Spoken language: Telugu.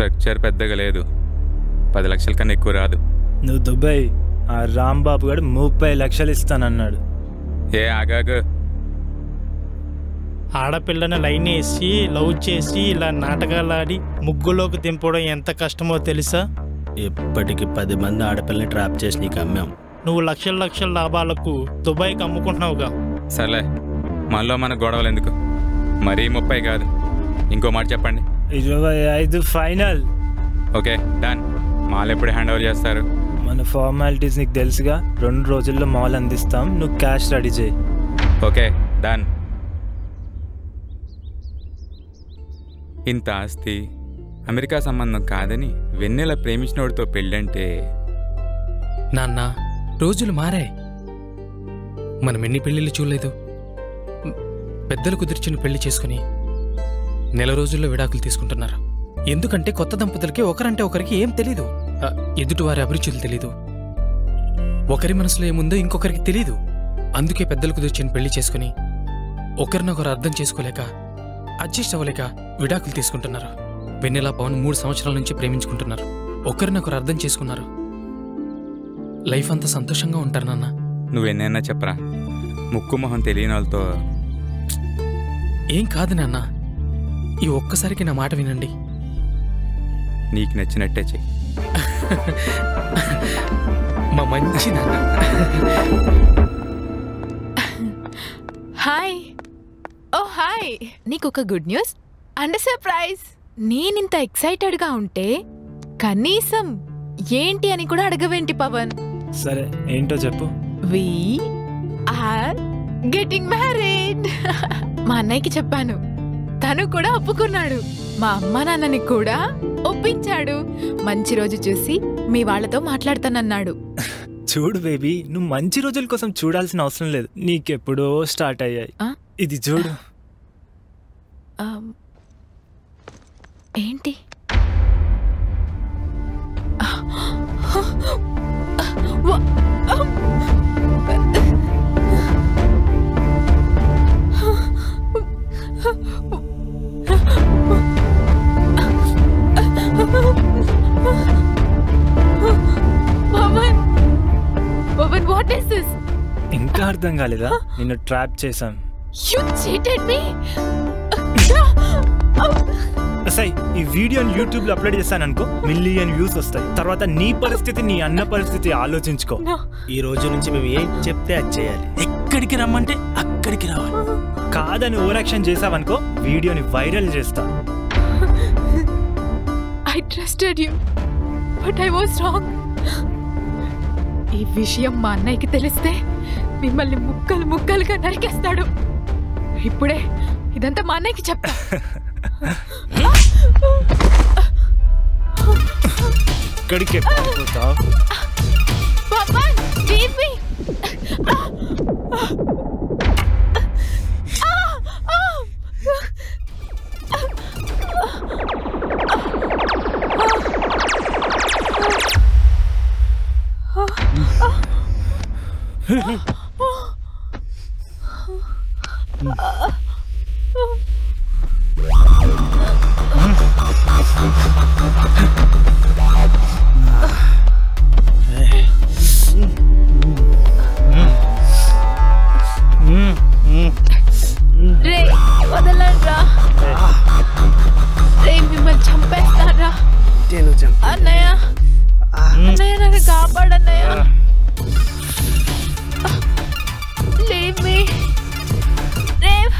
స్ట్రక్చర్ పెద్దగా లేదు, 10 లక్షల కన్నా ఎక్కువ రాదు. నువ్వు దుబాయ్ ఆ రాంబాబు గారు 30 లక్షలు ఇస్తానన్నాడు. ఏ ఆగాగు. ఆడపిల్లని లైన్ వేసి లవ్ చేసి ఇలా నాటకాలు ఆడి ముగ్గులోకి దింపడం ఎంత కష్టమో తెలుసా? ఇప్పటికి 10 మంది ఆడపిల్లని ట్రాప్ చేసి నీకు అమ్మాం. నువ్వు లక్షల లాభాలకు దుబాయ్కి అమ్ముకుంటున్నావుగా. సర్లే, మనలో మన గొడవలు ఎందుకు, మరీ 30 కాదు, ఇంకో మాట చెప్పండి. 25 ఫైనల్. Okay done. మాల్ ఎప్పుడు హ్యాండ్ ఓవర్ చేస్తారు? మన ఫార్మాలిటీస్ నీకు తెలుసుగా, 2 రోజుల్లో మాల్ అందిస్తాం, నువ్వు క్యాష్ రెడీ చేయి. Okay done. ఇంత ఆస్తి అమెరికా సంబంధం కాదని వెన్నెల ప్రేమించినోడితో పెళ్ళంటే. నాన్న, రోజులు మారాయి. మనం ఎన్ని పెళ్ళిళ్ళు చూడలేదు. పెద్దలు కుదిర్చిన పెళ్లి చేసుకుని నెల రోజుల్లో విడాకులు తీసుకుంటున్నారు. ఎందుకంటే కొత్త దంపతులకి ఒకరంటే ఒకరికి ఏం తెలీదు, ఎదుటివారి అభిరుచులు తెలీదు, ఒకరి మనసులో ఏముందో ఇంకొకరికి తెలీదు. అందుకే పెద్దలు కుదిర్చిన పెళ్లి చేసుకుని ఒకరినొకరు అర్థం చేసుకోలేక, అడ్జస్ట్ అవ్వలేక విడాకులు తీసుకుంటున్నారు. వెన్నెల పవన్ 3 సంవత్సరాల నుంచి ప్రేమించుకుంటున్నారు. ఒకరినొకరు అర్థం చేసుకున్నారు. లైఫ్ అంతా సంతోషంగా ఉంటారు నాన్న. నువ్వెన్నైనా చెప్పరా, ముక్కు మొహం తెలియని వాళ్ళతో. ఏం కాదు నాన్న, ఈ ఒక్కసారికి నా మాట వినండి. నీకు నచ్చినట్టే చెయ్యి. మా మంచి నాన్న. హాయ్. ఓ హాయ్, నీకు ఒక గుడ్ న్యూస్ అండ్ సర్ప్రైజ్. నేనింత ఎక్సైటెడ్గా ఉంటే కనీసం ఏంటి అని కూడా అడగవేంటి పవన్? సరే ఏంటో చెప్పు. We are getting married. మా అన్నయ్యకి చెప్పాను, తను కూడా ఒప్పుకున్నాడు. మా అమ్మ నాన్నని కూడా ఒప్పించాడు. మంచి రోజు చూసి మీ వాళ్ళతో మాట్లాడతానన్నాడు. చూడు బేబీ, నువ్వు మంచి రోజుల కోసం చూడాల్సిన అవసరం లేదు, నీకెప్పుడో స్టార్ట్ అయ్యాయి. ఇది చూడు. ఏంటి? What is this? ఇంకా అర్థం కాలేదా? నిన్ను ట్రాప్ చేశాం. You cheated me. సై, ఈ వీడియోని యూట్యూబ్ లో అప్లోడ్ చేశాను అనుకో, మిలియన్ వ్యూస్ వస్తాయి. తర్వాత నీ పరిస్థితి, నీ అన్న పరిస్థితి ఆలోచించుకో. ఈ రోజు నుంచి మేము ఏం చెప్తే అది చేయాలి. ఎక్కడికి రమ్మంటే అక్కడికి రావాలి. కాదని ఓవర్ యాక్షన్ చేసావనుకో, వీడియోని వైరల్ చేస్తా. I trusted you, but I was wrong. ఈ విషయం మా అన్నయ్యకి తెలిస్తే మిమ్మల్ని ముక్కలు ముక్కలుగా నరికేస్తాడు. ఇప్పుడే ఇదంతా మా అన్నయ్యకి చెప్తా. ఇక్కడికే పోతావు. Pawan, leave me. రే వదలండ్రా. రే మిమ్మల్ని చంపేస్తారా? అన్నయ్య, అన్నయ్య నన్ను కాపాడన్నయ్య. Leave me. Rev.